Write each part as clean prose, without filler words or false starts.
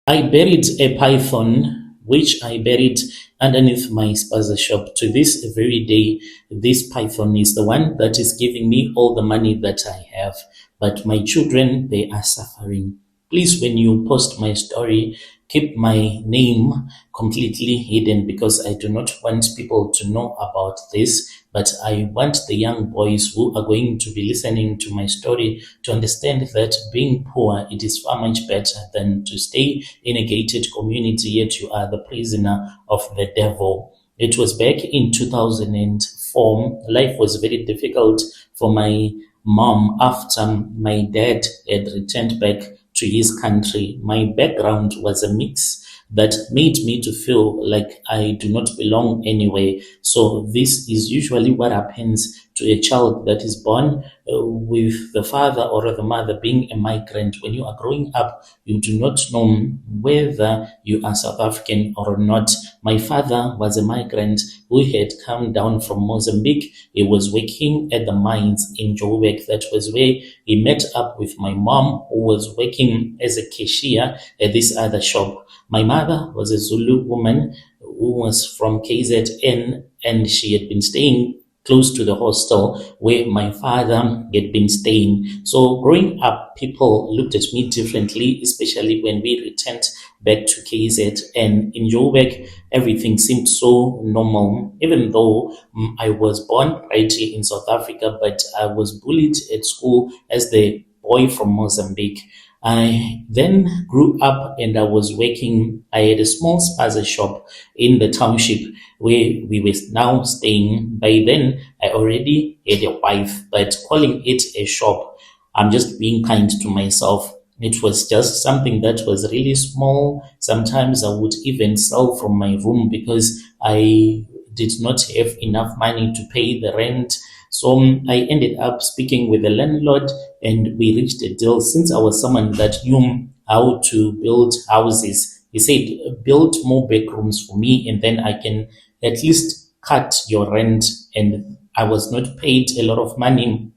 I buried a python, which I buried underneath my SPAZA shop. To this very day, this python is the one that is giving me all the money that I have. But my children, they are suffering. Please, when you post my story, keep my name completely hidden because I do not want people to know about this. But I want the young boys who are going to be listening to my story to understand that being poor, it is far much better than to stay in a gated community, yet you are the prisoner of the devil. It was back in 2004. Life was very difficult for my mom after my dad had returned back to his country. My background was a mix that made me to feel like I do not belong anywhere. So this is usually what happens to a child that is born with the father or the mother being a migrant. When you are growing up, you do not know whether you are South African or not. My father was a migrant who had come down from Mozambique. He was working at the mines in Joburg. That was where he met up with my mom, who was working as a cashier at this other shop. My mother was a Zulu woman who was from KZN, and she had been staying close to the hostel where my father had been staying. So growing up, people looked at me differently, especially when we returned back to KZ. And in Joburg, everything seemed so normal, even though I was born right here in South Africa, but I was bullied at school as the boy from Mozambique. I then grew up and I was working. I had a small SPAZA shop in the township where we were now staying. By then, I already had a wife, but calling it a shop, I'm just being kind to myself. It was just something that was really small. Sometimes I would even sell from my room because I did not have enough money to pay the rent. So I ended up speaking with the landlord and we reached a deal. Since I was someone that knew how to build houses, he said, build more bedrooms for me and then I can at least cut your rent. And I was not paid a lot of money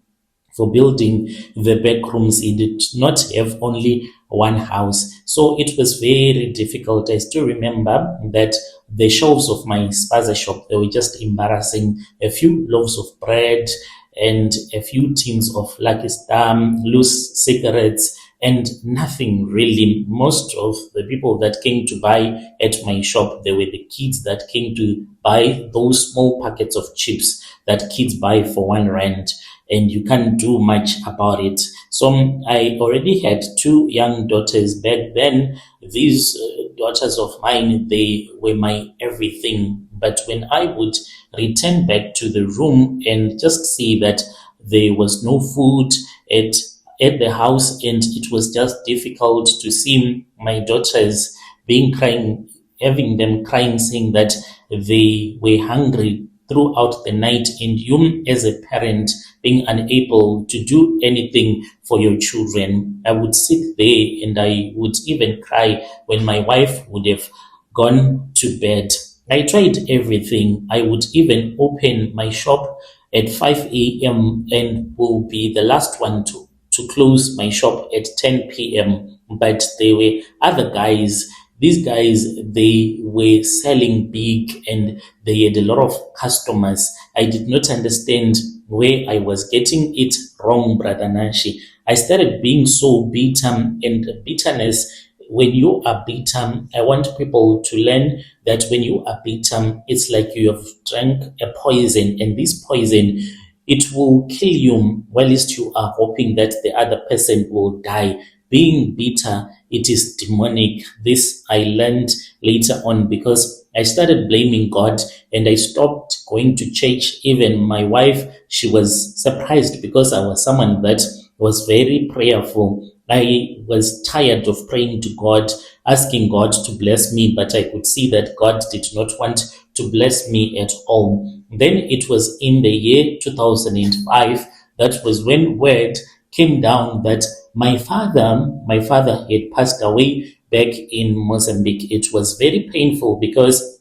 for building the bedrooms. He did not have only one house. So it was very difficult. I still remember that the shelves of my SPAZA shop, they were just embarrassing. A few loaves of bread and a few tins of Lucky Star, loose cigarettes, and nothing really. Most of the people that came to buy at my shop, they were the kids that came to buy those small packets of chips that kids buy for 1 rand, and you can't do much about it. So I already had two young daughters back then. These daughters of mine, they were my everything. But when I would return back to the room and just see that there was no food at the house, and it was just difficult to see my daughters being crying, having them crying, saying that they were hungry throughout the night, and you as a parent being unable to do anything for your children. I would sit there and I would even cry when my wife would have gone to bed. I tried everything. I would even open my shop at 5 a.m. and will be the last one to close my shop at 10 p.m. But there were other guys. These guys, they were selling big and they had a lot of customers. I did not understand where I was getting it wrong, Brother Nashi. I started being so bitter, and bitterness, when you are bitter, I want people to learn that when you are bitter, it's like you have drank a poison, and this poison, it will kill you, whilst you are hoping that the other person will die. Being bitter, it is demonic. This I learned later on because I started blaming God and I stopped going to church. Even my wife, she was surprised because I was someone that was very prayerful. I was tired of praying to God, asking God to bless me, but I could see that God did not want to bless me at all. Then it was in the year 2005, that was when word came down that my father had passed away back in Mozambique. It was very painful because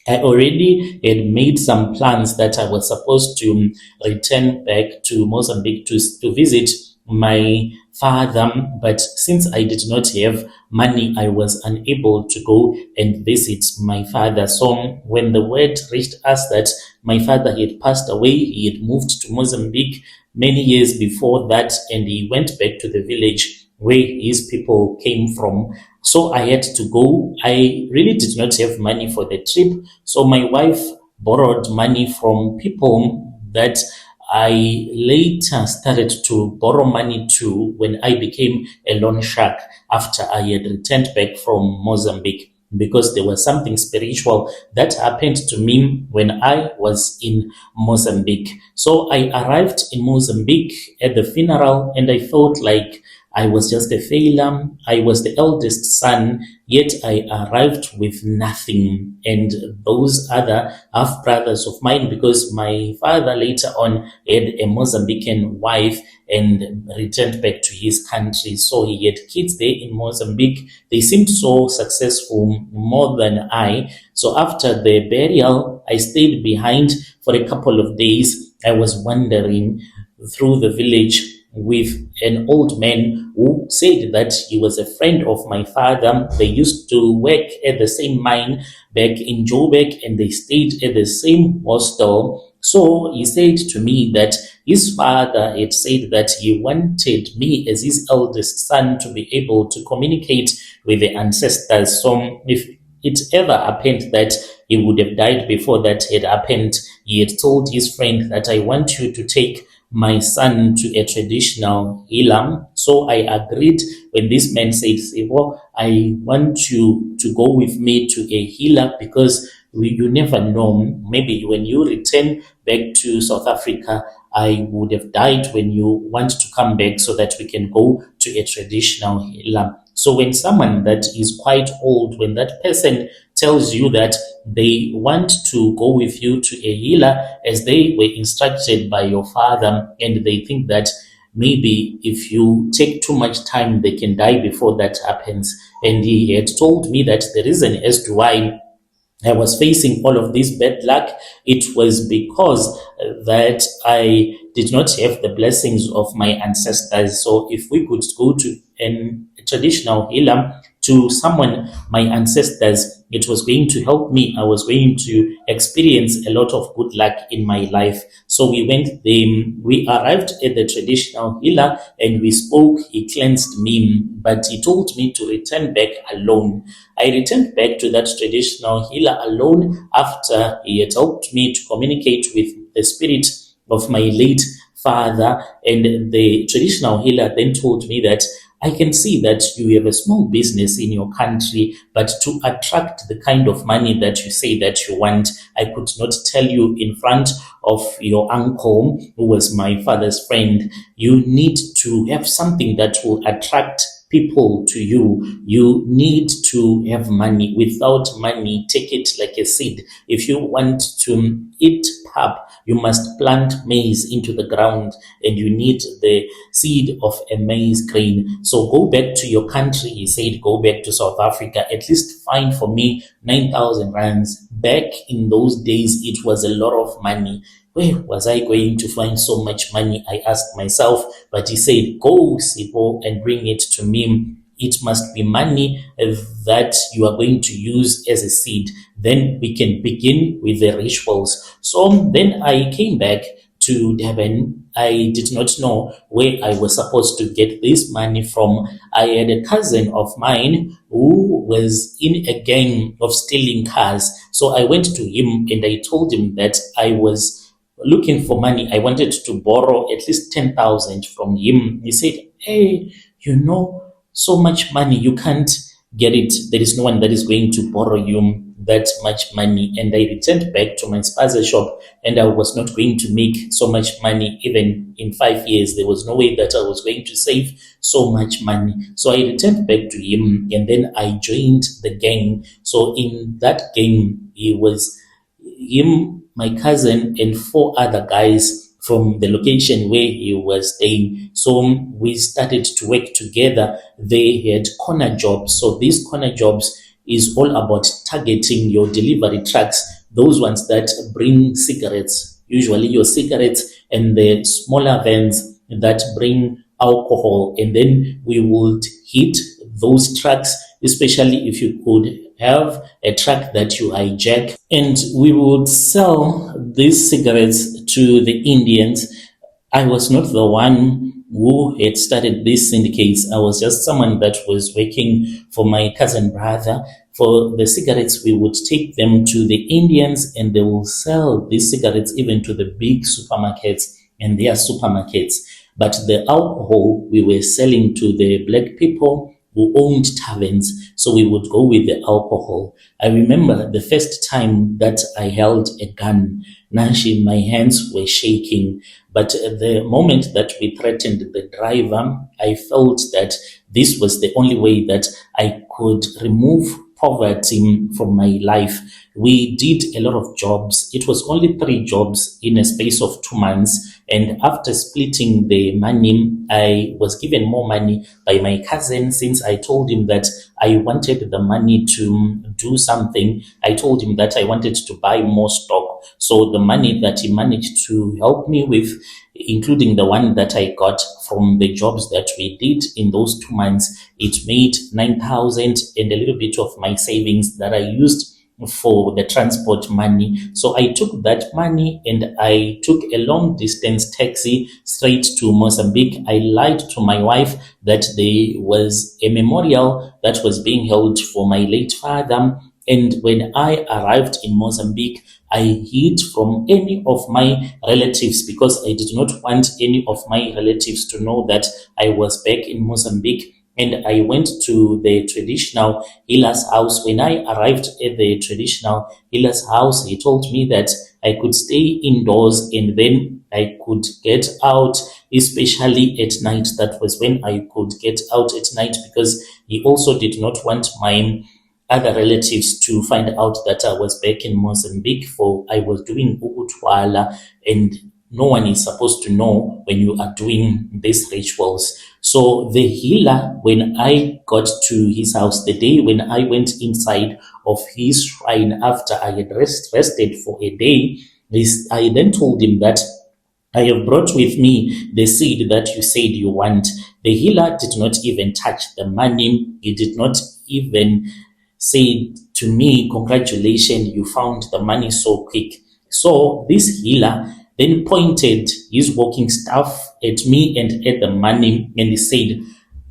I already had made some plans that I was supposed to return back to Mozambique to visit my father, but since I did not have money, I was unable to go and visit my father. So when the word reached us that my father had passed away, he had moved to Mozambique many years before that, and he went back to the village where his people came from. So I had to go. I really did not have money for the trip. So my wife borrowed money from people that I later started to borrow money to when I became a loan shark after I had returned back from Mozambique, because there was something spiritual that happened to me when I was in Mozambique. So I arrived in Mozambique at the funeral and I felt like I was just a failure. I was the eldest son, yet I arrived with nothing. And those other half brothers of mine, because my father later on had a Mozambican wife and returned back to his country. So he had kids there in Mozambique. They seemed so successful, more than I. So after the burial, I stayed behind for a couple of days. I was wandering through the village with an old man who said that he was a friend of my father. They used to work at the same mine back in Joburg and they stayed at the same hostel. So he said to me that his father had said that he wanted me as his eldest son to be able to communicate with the ancestors. So if it ever happened that he would have died before that had happened, he had told his friend that I want you to take my son to a traditional healer. So I agreed when this man said, well, I want you to go with me to a healer because you never know. Maybe when you return back to South Africa, I would have died when you want to come back so that we can go to a traditional healer. So when someone that is quite old, when that person tells you that they want to go with you to a healer as they were instructed by your father, and they think that maybe if you take too much time, they can die before that happens. And he had told me that the reason as to why I was facing all of this bad luck, it was because that I did not have the blessings of my ancestors. So if we could go to a traditional healer, to someone, my ancestors, it was going to help me. I was going to experience a lot of good luck in my life. So we went there, we arrived at the traditional healer and we spoke. He cleansed me, but he told me to return back alone. I returned back to that traditional healer alone after he had helped me to communicate with the spirit of my late father. And the traditional healer then told me that I can see that you have a small business in your country, but to attract the kind of money that you say that you want, I could not tell you in front of your uncle, who was my father's friend. You need to have something that will attract people to you. You need to have money. Without money, take it like a seed. If you want to eat pap, you must plant maize into the ground, and you need the seed of a maize grain. So go back to your country. He said, go back to South Africa. At least find for me 9,000 rands. Back in those days, it was a lot of money. Where was I going to find so much money? I asked myself, but he said, go, Sipo, and bring it to me. It must be money that you are going to use as a seed. Then we can begin with the rituals. So then I came back to Durban. I did not know where I was supposed to get this money from. I had a cousin of mine who was in a gang of stealing cars. So I went to him and I told him that I was looking for money. I wanted to borrow at least 10,000 from him. He said, hey, so much money, you can't get it. There is no one that is going to borrow you that much money. And I returned back to my SPAZA shop, and I was not going to make so much money even in 5 years. There was no way that I was going to save so much money. So I returned back to him, and then I joined the gang. So in that gang, he was him, my cousin, and 4 other guys from the location where he was staying. So we started to work together. They had corner jobs. So these corner jobs is all about targeting your delivery trucks, those ones that bring cigarettes, usually your cigarettes, and the smaller vans that bring alcohol, and then we would hit those trucks, especially if you could have a truck that you hijack, and we would sell these cigarettes to the Indians. I was not the one who had started these syndicates. I was just someone that was working for my cousin brother. For the cigarettes, we would take them to the Indians and they will sell these cigarettes even to the big supermarkets and their supermarkets. But the alcohol we were selling to the black people who owned taverns, so we would go with the alcohol. I remember the first time that I held a gun, Nanshi, my hands were shaking. But the moment that we threatened the driver, I felt that this was the only way that I could remove poverty from my life. We did a lot of jobs. It was only 3 jobs in a space of 2 months. And after splitting the money, I was given more money by my cousin since I told him that I wanted the money to do something. I told him that I wanted to buy more stock. So the money that he managed to help me with, including the one that I got from the jobs that we did in those 2 months, it made 9,000 and a little bit of my savings that I used for the transport money. So I took that money and I took a long distance taxi straight to Mozambique. I lied to my wife that there was a memorial that was being held for my late father. And when I arrived in Mozambique, I hid from any of my relatives because I did not want any of my relatives to know that I was back in Mozambique. And I went to the traditional healer's house. When I arrived at the traditional healer's house, he told me that I could stay indoors and then I could get out, especially at night. That was when I could get out at night because he also did not want my other relatives to find out that I was back in Mozambique, for I was doing ukutwala, and no one is supposed to know when you are doing these rituals. So the healer, when I got to his house, the day when I went inside of his shrine after I had rested for a day, I then told him that I have brought with me the seed that you said you want. The healer did not even touch the money. He did not even say to me, congratulations, you found the money so quick. So this healer then pointed his walking staff at me and at the money, and he said,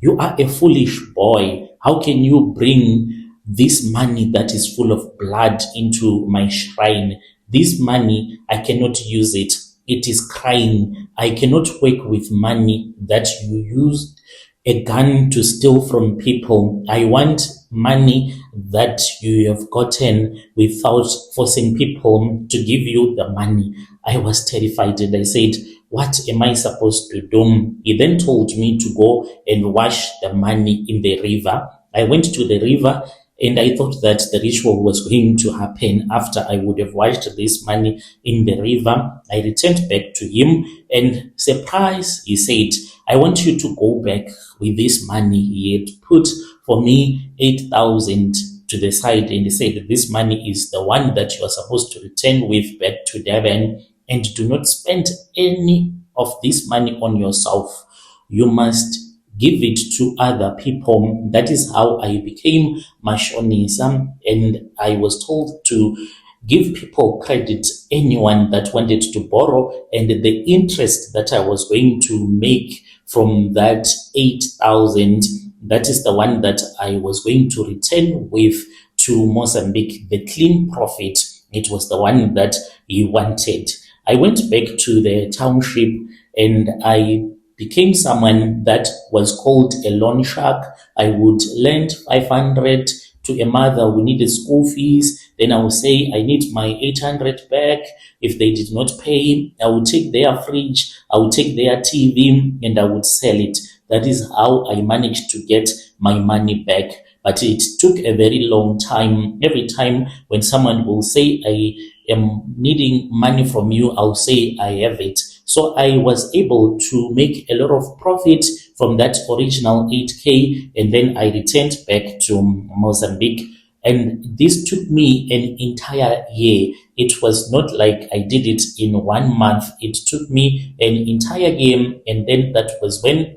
you are a foolish boy. How can you bring this money that is full of blood into my shrine? This money, I cannot use it. It is crying. I cannot work with money that you used a gun to steal from people. I want money that you have gotten without forcing people to give you the money. I was terrified and I said, what am I supposed to do? He then told me to go and wash the money in the river. I went to the river and I thought that the ritual was going to happen after I would have washed this money in the river. I returned back to him and surprise, he said, I want you to go back with this money. He had put for me 8,000 to the side and he said, this money is the one that you are supposed to return with back to Dubarn, and do not spend any of this money on yourself. You must give it to other people. That is how I became Mashonism, and I was told to give people credit, anyone that wanted to borrow, and the interest that I was going to make from that 8,000, that is the one that I was going to return with to Mozambique. The clean profit, it was the one that he wanted. I went back to the township and I became someone that was called a loan shark. I would lend 500 to a mother who needed school fees. Then I would say, I need my 800 back. If they did not pay, I would take their fridge, I would take their TV and I would sell it. That is how I managed to get my money back. But it took a very long time. Every time when someone will say, I am needing money from you, I'll say, I have it. So I was able to make a lot of profit from that original 8K, and then I returned back to Mozambique. And this took me an entire year. It was not like I did it in 1 month. It took me an entire year, and then that was when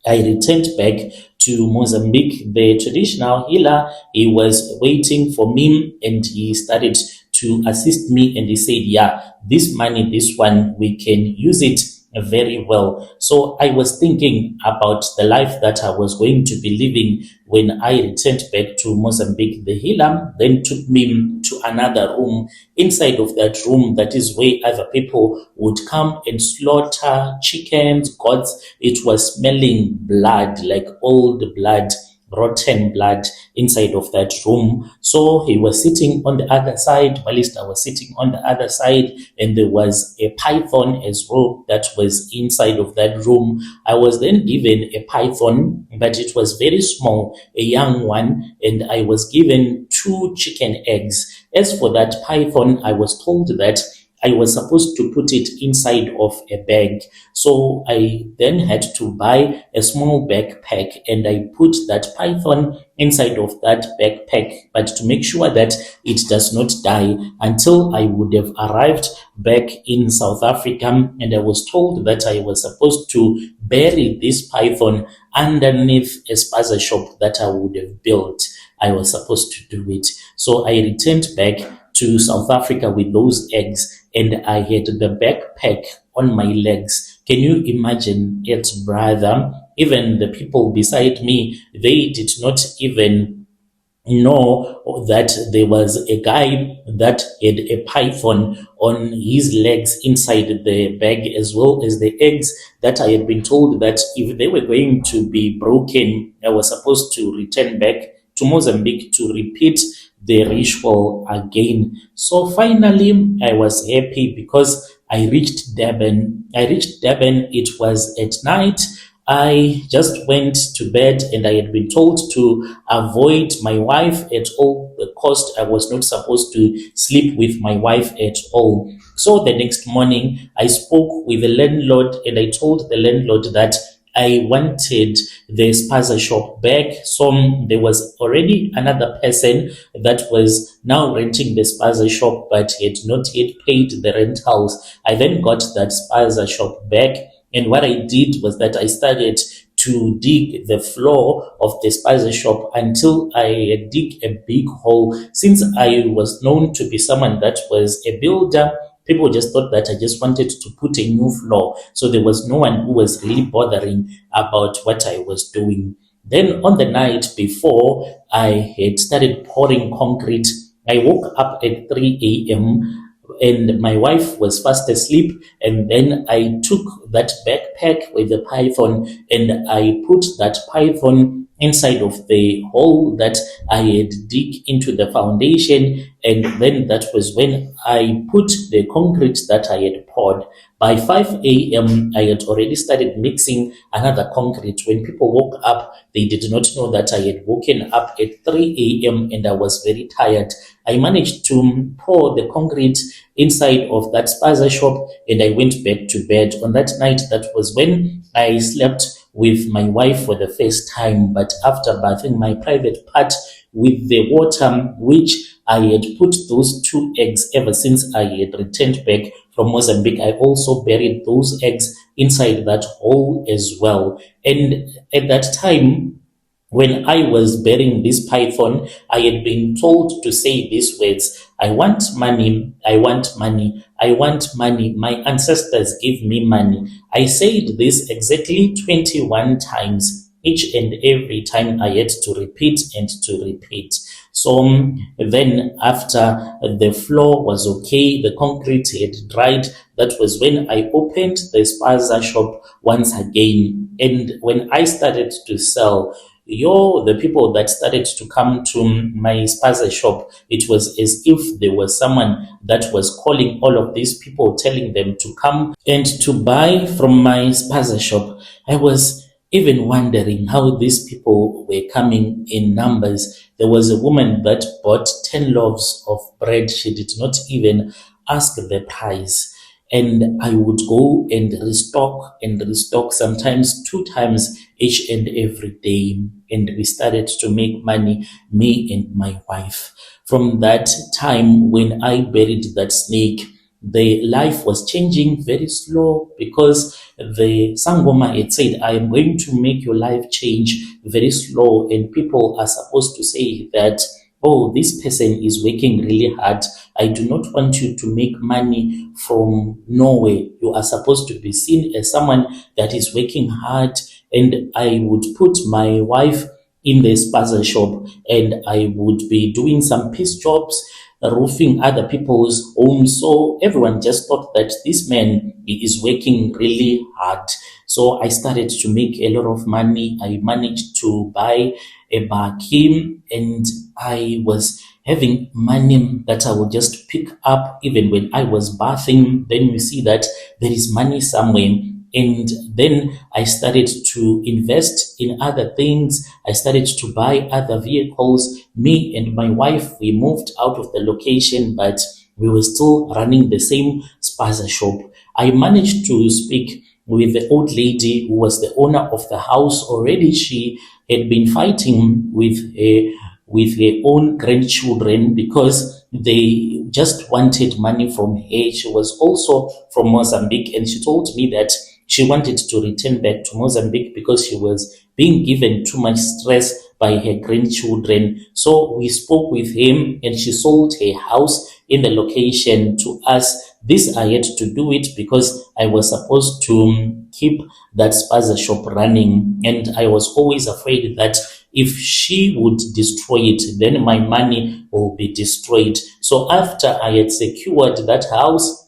I returned back to Mozambique. The traditional healer, he was waiting for me and he started to assist me and he said, yeah, this money, this one, we can use it very well. So I was thinking about the life that I was going to be living when I returned back to Mozambique. The healer then took me to another room. Inside of that room, that is where other people would come and slaughter chickens, goats. It was smelling blood, like old blood, rotten blood inside of that room. So he was sitting on the other side, whilst I was sitting on the other side, and there was a python as well that was inside of that room. I was then given a python, but it was very small, a young one, and I was given 2 chicken eggs. As for that python, I was told that I was supposed to put it inside of a bag. So I then had to buy a small backpack and I put that python inside of that backpack, but to make sure that it does not die until I would have arrived back in South Africa. And I was told that I was supposed to bury this python underneath a SPAZA shop that I would have built. I was supposed to do it. So I returned back to South Africa with those eggs and I had the backpack on my legs. Can you imagine it, brother? Even the people beside me, they did not even know that there was a guy that had a python on his legs inside the bag, as well as the eggs that I had been told that if they were going to be broken, I was supposed to return back to Mozambique to repeat the ritual again. So finally, I was happy because I reached Durban. It was at night. I just went to bed and I had been told to avoid my wife at all the cost. I was not supposed to sleep with my wife at all. So the next morning, I spoke with the landlord and I told the landlord that I wanted the SPAZA shop back. So there was already another person that was now renting the SPAZA shop, but had not yet paid the rentals. I then got that SPAZA shop back. And what I did was that I started to dig the floor of the SPAZA shop until I dig a big hole. Since I was known to be someone that was a builder, people just thought that I just wanted to put a new floor. So there was no one who was really bothering about what I was doing. Then on the night before I had started pouring concrete, I woke up at 3 a.m. and my wife was fast asleep. And then I took that backpack with the python and I put that python inside of the hole that I had dig into the foundation. And then that was when I put the concrete that I had poured. By 5 a.m., I had already started mixing another concrete. When people woke up, they did not know that I had woken up at 3 a.m. and I was very tired. I managed to pour the concrete inside of that SPAZA shop and I went back to bed. On that night, that was when I slept with my wife for the first time. But after bathing my private part with the water, which I had put those 2 eggs ever since I had returned back from Mozambique, I also buried those eggs inside that hole as well. And at that time, when I was burying this python, I had been told to say these words: I want money, I want money, I want money. My ancestors gave me money. I said this exactly 21 times. Each and every time I had to repeat and to repeat. So then after the floor was okay, the concrete had dried, that was when I opened the SPAZA shop once again. And when I started to sell, the people that started to come to my SPAZA shop, it was as if there was someone that was calling all of these people, telling them to come and to buy from my SPAZA shop. I was even wondering how these people were coming in numbers. There was a woman that bought 10 loaves of bread. She did not even ask the price. And I would go and restock, sometimes 2 times each and every day. And we started to make money, me and my wife. From that time when I buried that snake, the life was changing very slow because the Sangoma had said, I am going to make your life change very slow. And people are supposed to say that, oh, this person is working really hard. I do not want you to make money from nowhere. You are supposed to be seen as someone that is working hard. And I would put my wife in the SPAZA shop, and I would be doing some piece jobs, roofing other people's homes. So everyone just thought that this man is working really hard. So I started to make a lot of money. I managed to buy a barkim, and I was having money that I would just pick up even when I was bathing. Then you see that there is money somewhere. And then I started to invest in other things. I started to buy other vehicles. Me and my wife, we moved out of the location, but we were still running the same SPAZA shop. I managed to speak with the old lady who was the owner of the house already. She had been fighting with her own grandchildren because they just wanted money from her. She was also from Mozambique, and she told me that she wanted to return back to Mozambique because she was being given too much stress by her grandchildren. So we spoke with him, and she sold her house in the location to us. This I had to do it because I was supposed to keep that SPAZA shop running, and I was always afraid that if she would destroy it, then my money will be destroyed. So after I had secured that house,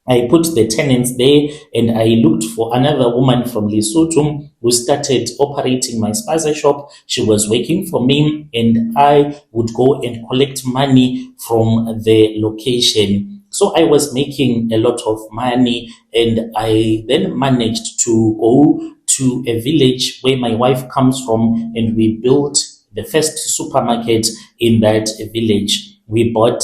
I put the tenants there, and I looked for another woman from Lesotho who started operating my SPAZA shop. She was working for me, and I would go and collect money from the location. So I was making a lot of money, and I then managed to go to a village where my wife comes from, and we built the first supermarket in that village. We bought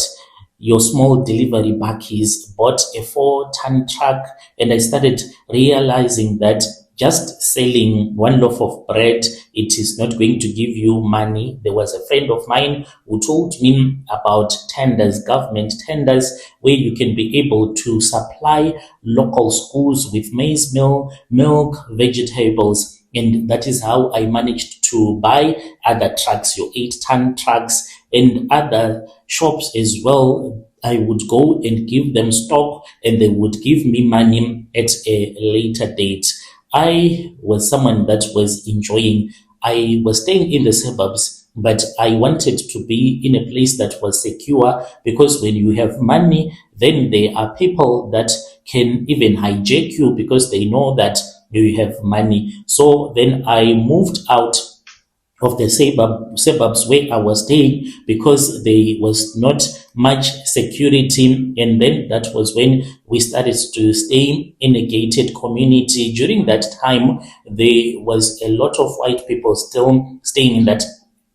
your small delivery bakkies, bought a 4-ton truck, and I started realizing that just selling one loaf of bread, it is not going to give you money. There was a friend of mine who told me about tenders, government tenders, where you can be able to supply local schools with maize meal, milk, vegetables. And that is how I managed to buy other trucks, your 8-ton trucks, and other shops as well. I would go and give them stock, and they would give me money at a later date. I was someone that was enjoying. I was staying in the suburbs, but I wanted to be in a place that was secure, because when you have money, then there are people that can even hijack you because they know that you have money. So then I moved out of the suburbs where I was staying because there was not much security. And then that was when we started to stay in a gated community. During that time, there was a lot of white people still staying in that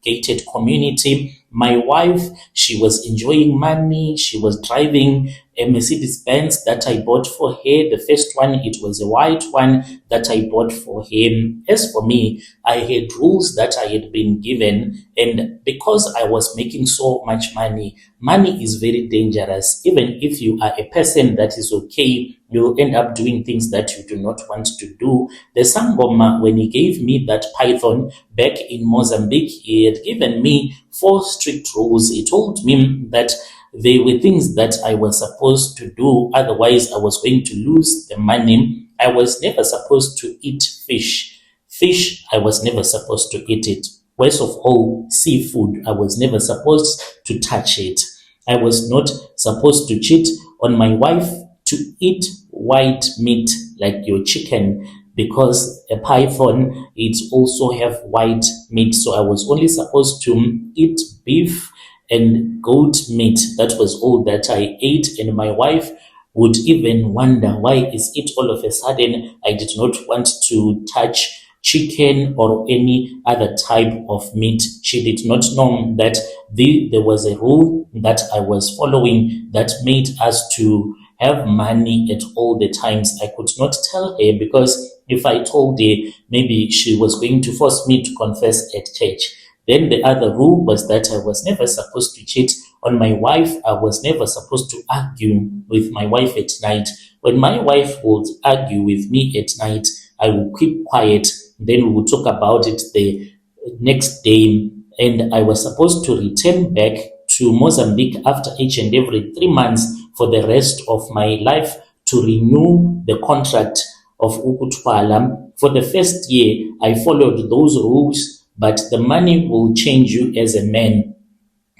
gated community. My wife, she was enjoying money. She was driving a Mercedes Benz that I bought for her. The first one, it was a white one that I bought for him. As for me, I had rules that I had been given, and because I was making so much money, money is very dangerous. Even if you are a person that is okay, you'll end up doing things that you do not want to do. The Sangoma, when he gave me that python back in Mozambique, he had given me 4 strict rules. He told me that there were things that I was supposed to do, otherwise I was going to lose the money. I was never supposed to eat fish. Fish, I was never supposed to eat it. Worst of all, seafood, I was never supposed to touch it. I was not supposed to cheat on my wife to eat white meat like your chicken, because a python, it also have white meat. So I was only supposed to eat beef and goat meat. That was all that I ate, and my wife would even wonder, why is it all of a sudden I did not want to touch chicken or any other type of meat. She did not know that there was a rule that I was following that made us to have money at all the times. I could not tell her, because if I told her, maybe she was going to force me to confess at church. Then the other rule was that I was never supposed to cheat On my wife, I was never supposed to argue with my wife at night. When my wife would argue with me at night, I would keep quiet. Then we would talk about it the next day. And I was supposed to return back to Mozambique after each and every 3 months for the rest of my life to renew the contract of Ukutwala. For the first year, I followed those rules, but the money will change you as a man.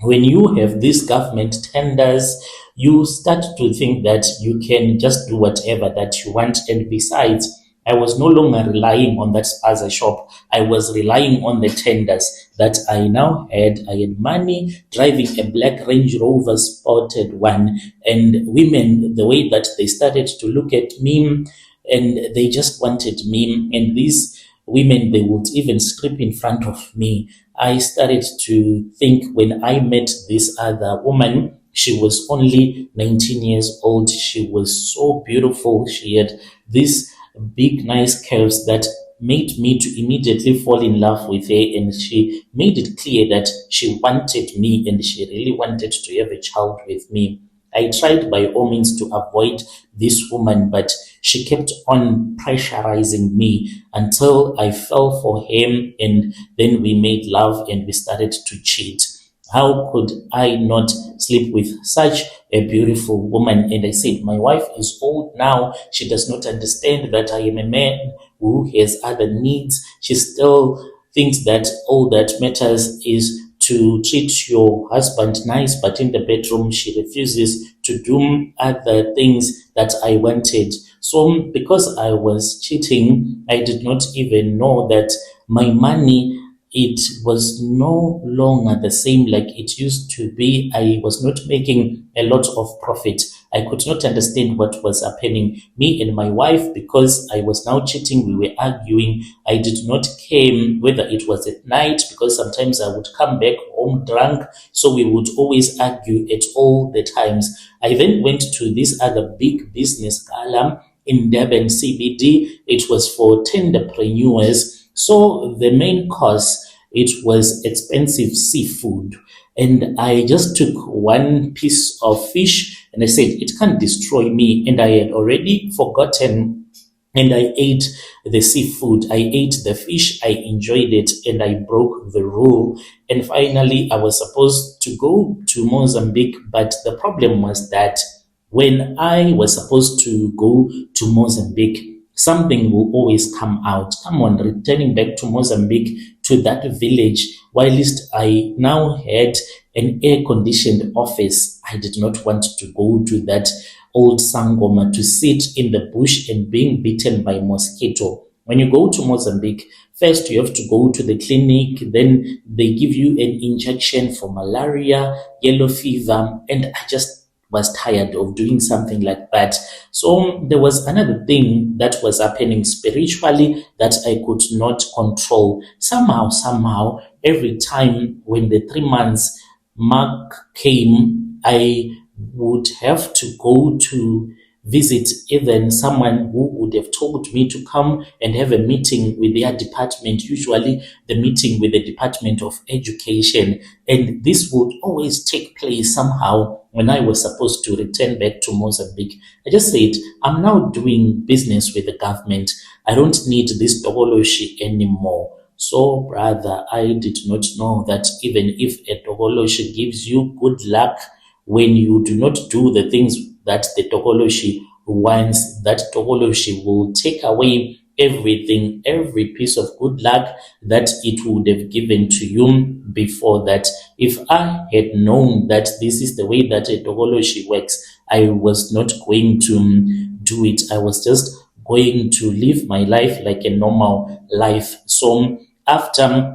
When you have these government tenders, you start to think that you can just do whatever that you want. And besides, I was no longer relying on that SPAZA shop. I was relying on the tenders that I now had. I had money, driving a black Range Rover spotted one. And women, the way that they started to look at me, and they just wanted me. And these women, they would even strip in front of me. I started to think when I met this other woman, she was only 19 years old. She was so beautiful. She had these big, nice curves that made me to immediately fall in love with her. And she made it clear that she wanted me and she really wanted to have a child with me. I tried by all means to avoid this woman, but she kept on pressurizing me until I fell for him, and then we made love and we started to cheat. How could I not sleep with such a beautiful woman? And I said, my wife is old now. She does not understand that I am a man who has other needs. She still thinks that all that matters is to treat your husband nice, but in the bedroom, she refuses to do other things that I wanted. So because I was cheating, I did not even know that my money, it was no longer the same like it used to be. I was not making a lot of profit. I could not understand what was happening. Me and my wife, because I was now cheating, we were arguing. I did not care whether it was at night, because sometimes I would come back home drunk. So we would always argue at all the times. I then went to this other big business gala in Durban CBD. It was for tenderpreneurs. So the main course, it was expensive seafood. And I just took one piece of fish and I said, it can't destroy me. And I had already forgotten, and I ate the seafood. I ate the fish. I enjoyed it, and I broke the rule. And finally, I was supposed to go to Mozambique. But the problem was that when I was supposed to go to Mozambique, something will always come out. Come on, returning back to Mozambique, to that village, whilst I now had an air-conditioned office, I did not want to go to that old Sangoma to sit in the bush and being bitten by mosquito. When you go to Mozambique, first you have to go to the clinic, then they give you an injection for malaria, yellow fever, and I just was tired of doing something like that. So there was another thing that was happening spiritually that I could not control. Somehow, every time when the 3 months mark came, I would have to go to visit even someone who would have told me to come and have a meeting with their department, usually the meeting with the Department of Education. And this would always take place somehow when I was supposed to return back to Mozambique. I just said, I'm now doing business with the government. I don't need this Togoloshi anymore. So, brother, I did not know that even if a Togoloshi gives you good luck, when you do not do the things that the Togoloshi wants, that Togoloshi will take away everything, every piece of good luck that it would have given to you before that. If I had known that this is the way that a Togoloshi works, I was not going to do it. I was just going to live my life like a normal life. So after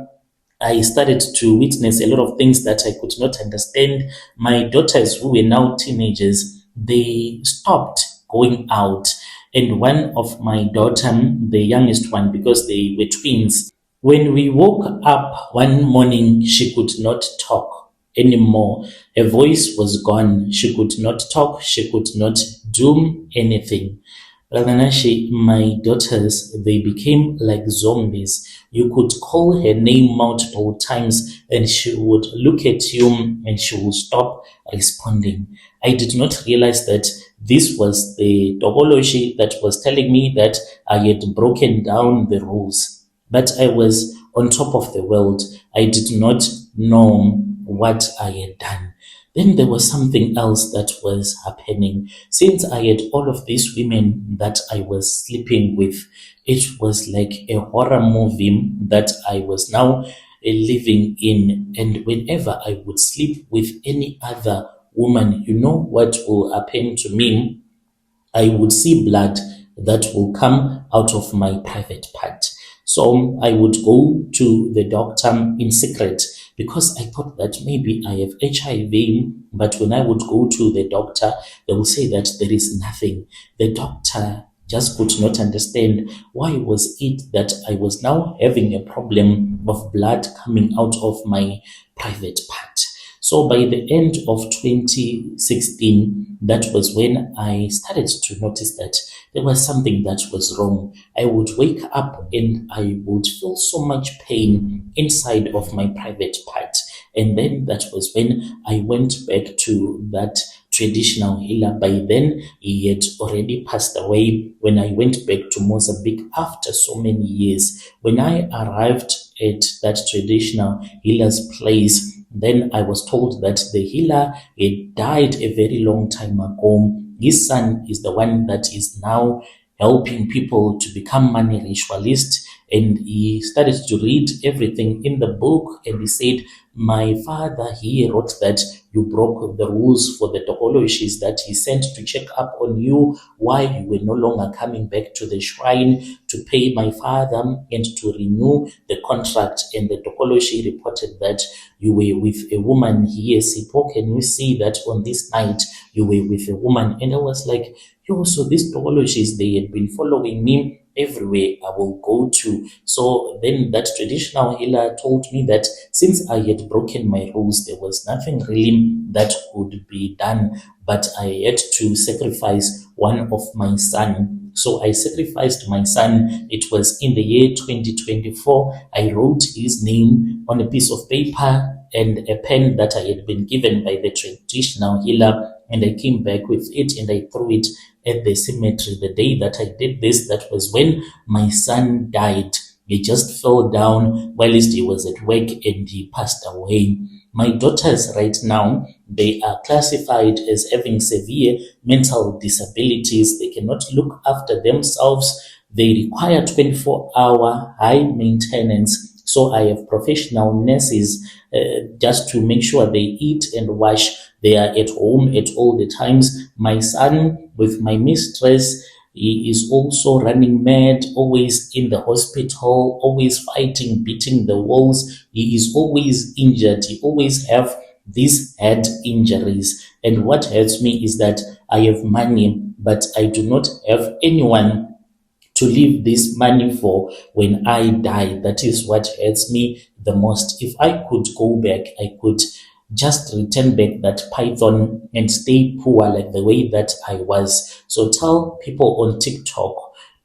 I started to witness a lot of things that I could not understand. My daughters, who were now teenagers, they stopped going out. And one of my daughter, the youngest one, because they were twins, when we woke up one morning, she could not talk anymore. Her voice was gone. She could not talk. She could not do anything. Radhanashi, my daughters, they became like zombies. You could call her name multiple times and she would look at you and she would stop responding. I did not realize that this was the Togoloshi that was telling me that I had broken down the rules. But I was on top of the world. I did not know what I had done. Then there was something else that was happening. Since I had all of these women that I was sleeping with, it was like a horror movie that I was now living in. And whenever I would sleep with any other woman, you know what will happen to me? I would see blood that will come out of my private part. So I would go to the doctor in secret because I thought that maybe I have HIV. But when I would go to the doctor, they will say that there is nothing. The doctor just could not understand why was it that I was now having a problem of blood coming out of my private part. So by the end of 2016, that was when I started to notice that there was something that was wrong. I would wake up and I would feel so much pain inside of my private part. And then that was when I went back to that traditional healer. By then, he had already passed away when I went back to Mozambique after so many years. When I arrived at that traditional healer's place, then I was told that the healer had died a very long time ago. His son is the one that is now helping people to become money ritualists. And he started to read everything in the book and he said, my father, he wrote that you broke the rules for the Tokoloshis that he sent to check up on you why you were no longer coming back to the shrine to pay my father and to renew the contract. And the Tokoloshi reported that you were with a woman here, Sipo. Can you see that on this night you were with a woman? And I was like, yo, so these Tokoloshis, they had been following me everywhere I will go to. So then that traditional healer told me that since I had broken my rules, there was nothing really that could be done, but I had to sacrifice one of my son. So I sacrificed my son. It was in the year 2024. I wrote his name on a piece of paper and a pen that I had been given by the traditional healer, and I came back with it and I threw it at the cemetery. The day that I did this, that was when my son died. He just fell down whilst he was at work and he passed away. My daughters right now, they are classified as having severe mental disabilities. They cannot look after themselves. They require 24-hour high maintenance. So I have professional nurses just to make sure they eat and wash. They are at home at all the times. My son with my mistress, he is also running mad, always in the hospital, always fighting, beating the walls. He is always injured. He always have these head injuries. And what hurts me is that I have money, but I do not have anyone to leave this money for when I die. That is what hurts me the most. If I could go back, I could just return back that python and stay poor like the way that I was. So tell people on TikTok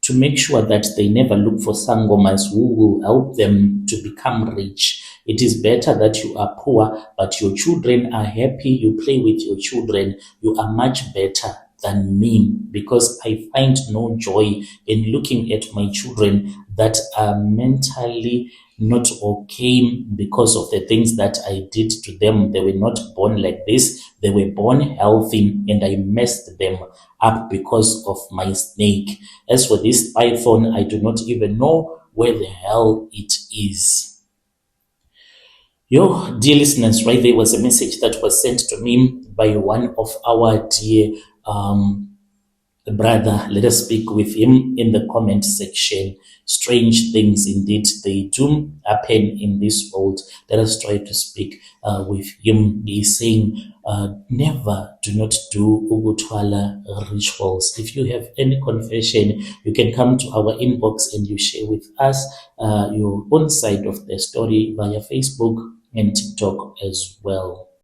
to make sure that they never look for sangomas who will help them to become rich. It is better that you are poor, but your children are happy. You play with your children. You are much better than me, because I find no joy in looking at my children that are mentally not okay because of the things that I did to them. They were not born like this. They were born healthy and I messed them up because of my snake. As for this python, I do not even know where the hell it is. Yo, dear listeners, right there was a message that was sent to me by one of our dear brother. Let us speak with him in the comment section. Strange things indeed, they do happen in this world. Let us try to speak with him. He is saying, never, do not do Ugutwala rituals. If you have any confession, you can come to our inbox and you share with us your own side of the story via Facebook and TikTok as well.